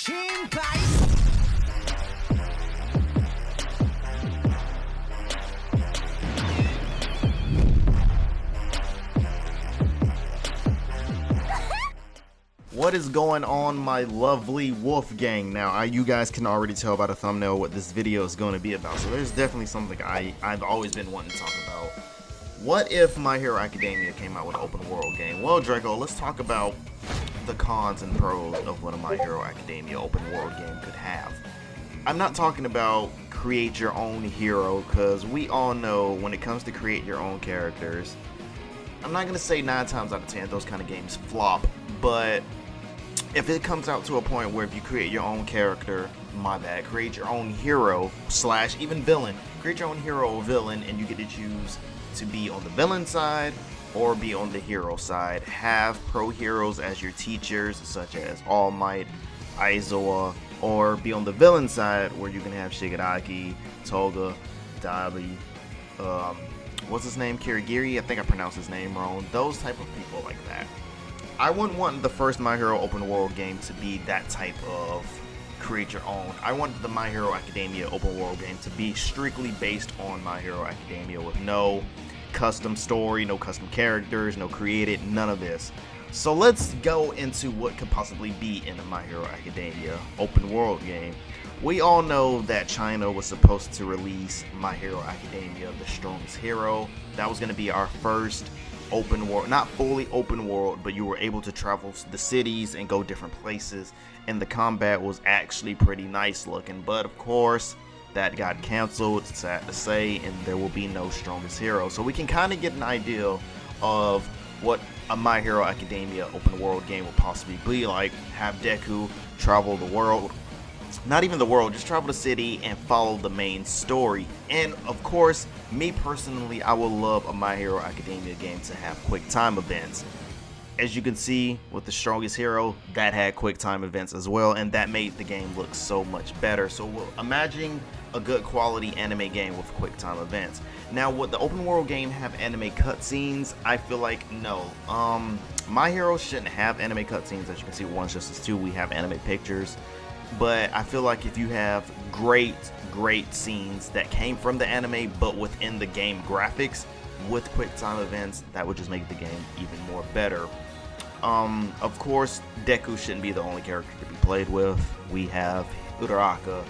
What is going on, my lovely wolf gang? Now, you guys can already tell by the thumbnail what this video is going to be about, so there's definitely something I've always been wanting to talk about. What if My Hero Academia came out with an open world game? Well, Draco, let's talk about the cons and pros of what a My Hero Academia open world game could have. I'm not talking about create your own hero, because we all know when it comes to create your own characters, I'm not going to say 9 times out of 10 those kind of games flop, but if it comes out to a point where if you create your own character, create your own hero / even villain, create your own hero or villain, and you get to choose to be on the villain side or be on the hero side. Have pro heroes as your teachers, such as All Might, Aizawa, or be on the villain side where you can have Shigaraki, Toga, Dabi, what's his name, Kirigiri, I think I pronounced his name wrong, those type of people like that. I wouldn't want the first My Hero open world game to be that type of create your own. I want the My Hero Academia open world game to be strictly based on My Hero Academia, with no custom story, no custom characters, no created, none of this. So let's go into what could possibly be in a My Hero Academia open world game. We all know that China was supposed to release My Hero Academia, The Strongest Hero. That was going to be our first open world, not fully open world, but you were able to travel the cities and go different places, and the combat was actually pretty nice looking. But of course, that got canceled, sad to say, and there will be no Strongest Hero. So we can kind of get an idea of what a My Hero Academia open world game will possibly be like. Have Deku travel the world, not even the world, just travel the city and follow the main story. And of course, me personally, I would love a My Hero Academia game to have quick time events. As you can see with the Strongest Hero, that had quick time events as well, and that made the game look so much better. So imagine a good quality anime game with quick time events. Now, would the open world game have anime cutscenes? I feel like no. My Hero shouldn't have anime cutscenes. As you can see, One's Justice 2, we have anime pictures. But I feel like if you have great scenes that came from the anime but within the game graphics with quick time events, that would just make the game even more better. Of course, Deku shouldn't be the only character to be played with. We have Uraraka,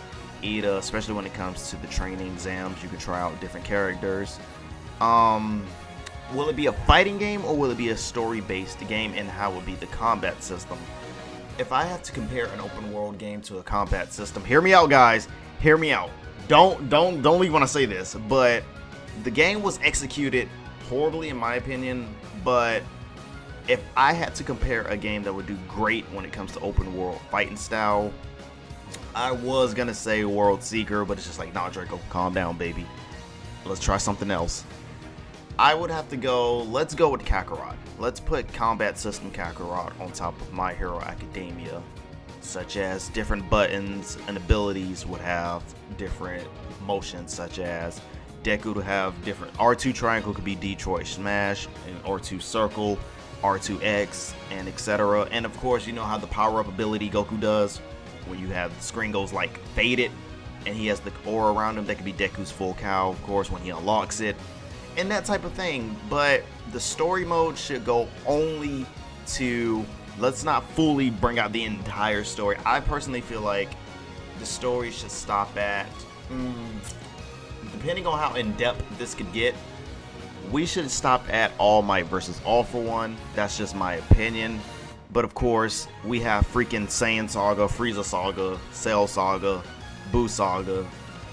Ida, especially when it comes to the training exams, you can try out different characters. Will it be a fighting game or will it be a story-based game, and how would be the combat system? If I had to compare an open world game to a combat system, hear me out, guys. Hear me out. Don't leave when I say this, but the game was executed horribly in my opinion. But if I had to compare a game that would do great when it comes to open world fighting style, I was gonna say World Seeker, but it's just like, nah, Draco, calm down, baby. Let's try something else. I would have to go, let's go with Kakarot. Let's put combat system Kakarot on top of My Hero Academia, such as different buttons and abilities would have different motions, such as Deku to have different R2 triangle could be Detroit Smash, and R2 circle, R2X, and etc. And of course, you know how the power-up ability Goku does, when you have the screen goes like faded, and he has the aura around him, that could be Deku's full cow, of course, when he unlocks it, and that type of thing. But the story mode should go only to, let's not fully bring out the entire story. I personally feel like the story should stop at, depending on how in-depth this could get, we should stop at All Might versus All For One. That's just my opinion. But of course, we have freaking Saiyan Saga, Frieza Saga, Cell Saga, Buu Saga,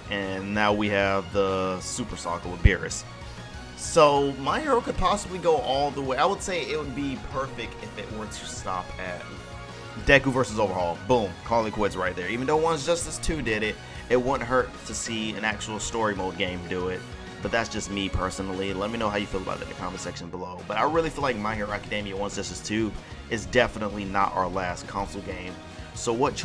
and now we have the Super Saga with Beerus. So My Hero could possibly go all the way. I would say it would be perfect if it were to stop at Deku versus Overhaul. Boom, call it quits right there. Even though One's Justice 2 did it, it wouldn't hurt to see an actual story mode game do it. But that's just me personally. Let me know how you feel about it in the comment section below. But I really feel like My Hero Academia One's Justice 2 is definitely not our last console game. So what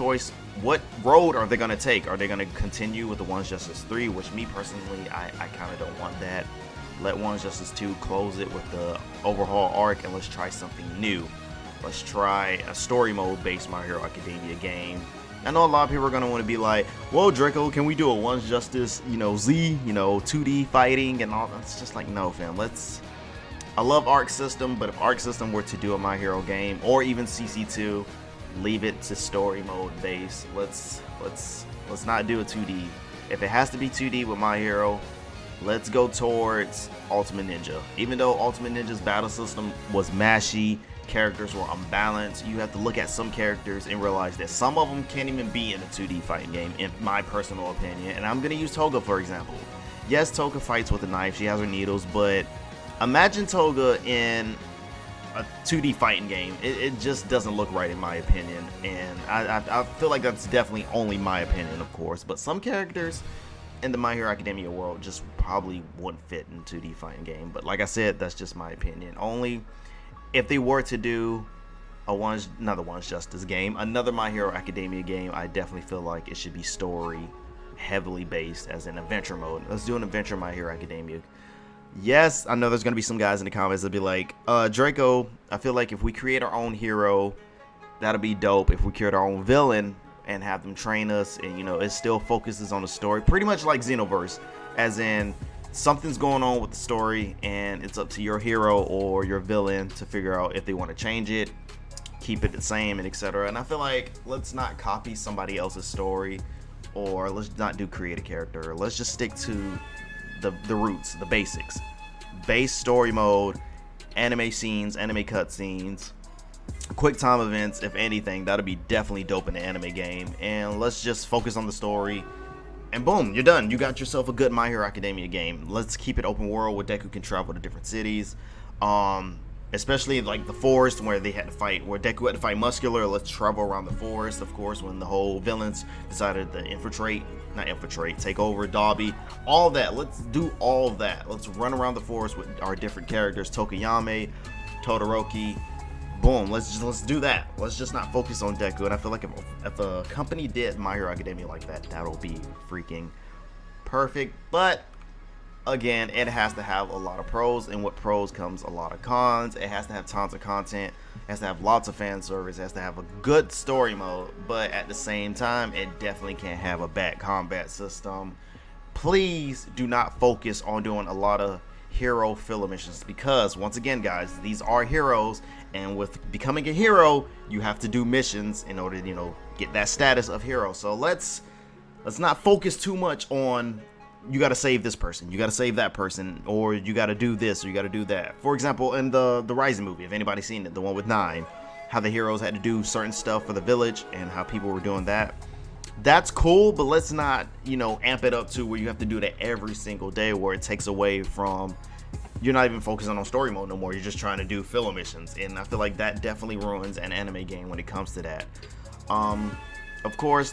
road are they going to take? Are they going to continue with the One's Justice 3, which me personally, I kind of don't want that. Let One's Justice 2 close it with the overhaul arc, and let's try something new. Let's try a story mode based My Hero Academia game I know a lot of people are gonna want to be like, "Whoa, Draco, can we do a One's Justice, Z, 2D fighting and all that?" It's just like, no, fam. I love Arc System, but if Arc System were to do a My Hero game, or even CC2, leave it to story mode base. Let's not do a 2D. If it has to be 2D with My Hero, let's go towards Ultimate Ninja. Even though Ultimate Ninja's battle system was mashy, characters were unbalanced, you have to look at some characters and realize that some of them can't even be in a 2D fighting game, in my personal opinion. And I'm gonna use Toga for example. Yes, Toga fights with a knife, she has her needles, but imagine Toga in a 2D fighting game. It just doesn't look right in my opinion, and I feel like that's definitely only my opinion, of course, but some characters in the My Hero Academia world just probably wouldn't fit in a 2D fighting game. But like I said, that's just my opinion. Only if they were to do another One's Justice game, another My Hero Academia game, I definitely feel like it should be story heavily based, as in adventure mode. Let's do an adventure My Hero Academia. Yes, I know there's gonna be some guys in the comments that'll be like, Draco, I feel like if we create our own hero, that'll be dope. If we create our own villain and have them train us, and it still focuses on the story, pretty much like Xenoverse, as in something's going on with the story and it's up to your hero or your villain to figure out if they want to change it, keep it the same, and etc. And I feel like let's not copy somebody else's story, or let's not do create a character. Let's just stick to the roots, the basics. Base story mode, anime scenes, anime cutscenes, quick time events. If anything, that'll be definitely dope in the anime game. And let's just focus on the story, and boom, you're done. You got yourself a good My Hero Academia game. Let's keep it open world where Deku can travel to different cities, especially like the forest where Deku had to fight Muscular. Let's travel around the forest, of course, when the whole villains decided to take over Dobby. All that, let's do all that. Let's run around the forest with our different characters, Tokuyame, Todoroki. Boom, let's do that. Let's just not focus on Deku. And I feel like if a company did My Hero Academia like that, that'll be freaking perfect. But again, it has to have a lot of pros, and with pros comes a lot of cons. It has to have tons of content, it has to have lots of fan service, it has to have a good story mode, but at the same time, it definitely can't have a bad combat system. Please do not focus on doing a lot of hero filler missions, because once again, guys, these are heroes, and with becoming a hero, you have to do missions in order to get that status of hero. So let's not focus too much on you got to save this person, you got to save that person, or you got to do this, or you got to do that. For example, in the Rising movie, if anybody's seen it, the one with 9, how the heroes had to do certain stuff for the village and how people were doing that. That's cool, but let's not, amp it up to where you have to do that every single day, where it takes away from, you're not even focusing on story mode no more. You're just trying to do filler missions, and I feel like that definitely ruins an anime game when it comes to that. Of course,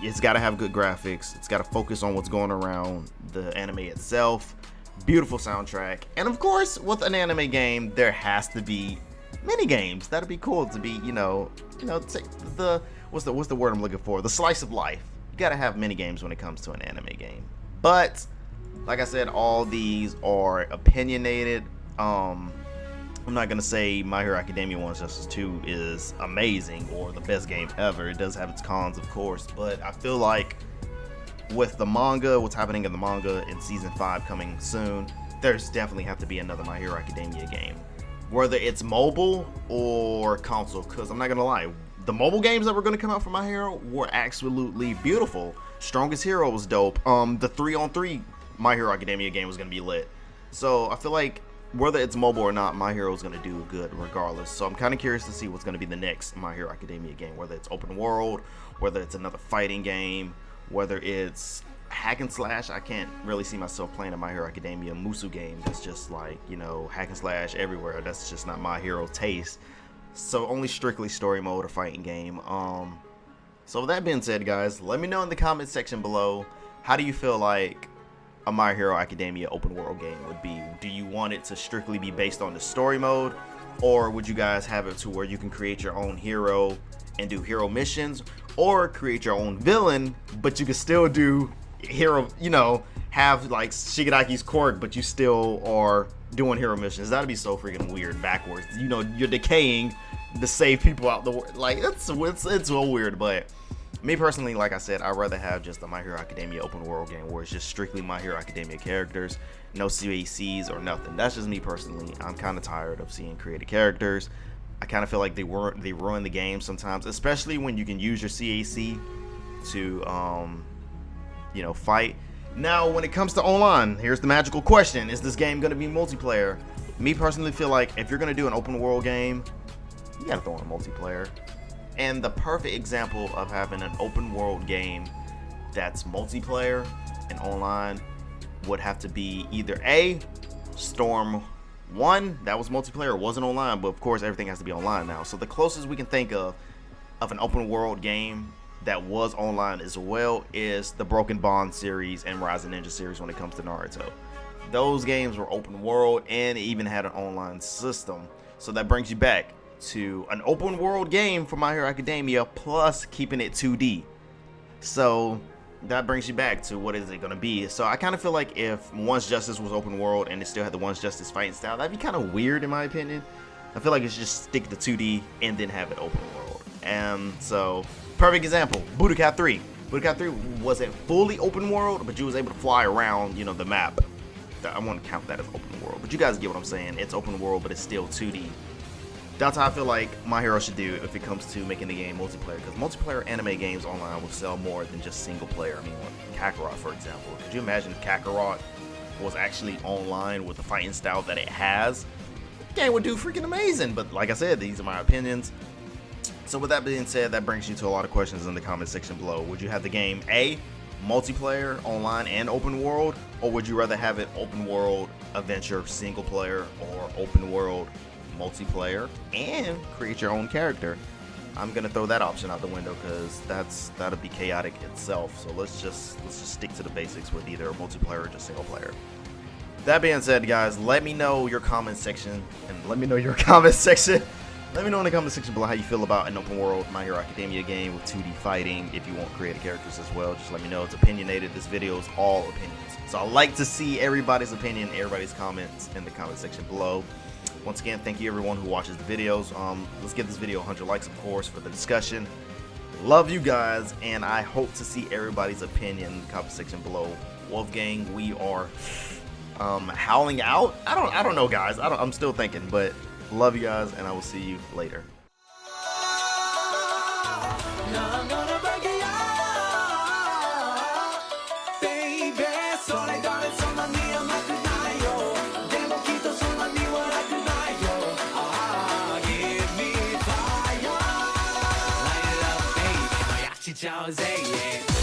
it's got to have good graphics. It's got to focus on what's going around the anime itself. Beautiful soundtrack, and of course, with an anime game, there has to be mini games. That'd be cool to be, take what's the word I'm looking for? The slice of life. You got to have mini games when it comes to an anime game. But like I said, all these are opinionated. I'm not gonna say My Hero Academia One's Justice 2 is amazing or the best game ever. It does have its cons, of course, but I feel like with the manga, what's happening in the manga in season 5 coming soon, there's definitely have to be another My Hero Academia game, whether it's mobile or console. Because I'm not gonna lie, the mobile games that were gonna come out for My Hero were absolutely beautiful. Strongest Hero was dope. The 3-on-3 My Hero Academia game was gonna be lit. So I feel like whether it's mobile or not, My Hero is going to do good regardless. So I'm kind of curious to see what's going to be the next My Hero Academia game, whether it's open world, whether it's another fighting game, whether it's hack and slash. I can't really see myself playing a My Hero Academia Musu game that's just like, hack and slash everywhere. That's just not my hero taste. So only strictly story mode or fighting game. So with that being said, guys, let me know in the comment section below, how do you feel like a My Hero Academia open world game would be? Do you want it to strictly be based on the story mode, or would you guys have it to where you can create your own hero and do hero missions, or create your own villain but you can still do hero, have like Shigaraki's quirk but you still are doing hero missions? That'd be so freaking weird backwards. You're decaying to save people out the world. Like it's so weird. But Me personally, like I said, I'd rather have just a My Hero Academia open world game where it's just strictly My Hero Academia characters, no CACs or nothing. That's just me personally. I'm kind of tired of seeing created characters. I kind of feel like they ruin the game sometimes, especially when you can use your CAC to you know, fight. Now, when it comes to online, here's the magical question: is this game going to be multiplayer? Me personally feel like if you're going to do an open world game, you got to throw in multiplayer. And the perfect example of having an open world game that's multiplayer and online would have to be either A, Storm 1, that was multiplayer, it wasn't online, but of course everything has to be online now. So the closest we can think of an open world game that was online as well is the Broken Bond series and Rise of Ninja series when it comes to Naruto. Those games were open world and even had an online system. So that brings you back to an open world game for My Hero Academia plus keeping it 2D. So that brings you back to what is it going to be. So I kind of feel like if Once Justice was open world and it still had the Once Justice fighting style, that'd be kind of weird in my opinion. I feel like it should just stick to 2D and then have it open world. And so, perfect example, Budokai 3. Budokai 3 wasn't fully open world, but you was able to fly around, you know, the map. I won't count that as open world, but you guys get what I'm saying. It's open world, but it's still 2D. That's how I feel like My Hero should do if it comes to making the game multiplayer, because multiplayer anime games online will sell more than just single player. I mean, like Kakarot, for example. Could you imagine if Kakarot was actually online with the fighting style that it has? The game would do freaking amazing, but like I said, these are my opinions. So with that being said, that brings you to a lot of questions in the comment section below. Would you have the game A, multiplayer, online, and open world, or would you rather have it open world, adventure, single player, or open world, multiplayer, and create your own character? I'm gonna throw that option out the window because that'll be chaotic itself. So let's just stick to the basics with either multiplayer or just single player. That being said, guys, let me know your comment section let me know in the comment section below how you feel about an open world My Hero Academia game with 2D fighting. If you want creative characters as well, just let me know. It's opinionated. This video is all opinions, so I like to see everybody's opinion, everybody's comments in the comment section below. Once again, thank you everyone who watches the videos. Let's get this video 100 likes, of course, for the discussion. Love you guys, and I hope to see everybody's opinion in the comment section below. Wolfgang, we are howling out. I don't know, guys. I'm still thinking, but love you guys, and I will see you later. Jose, yeah.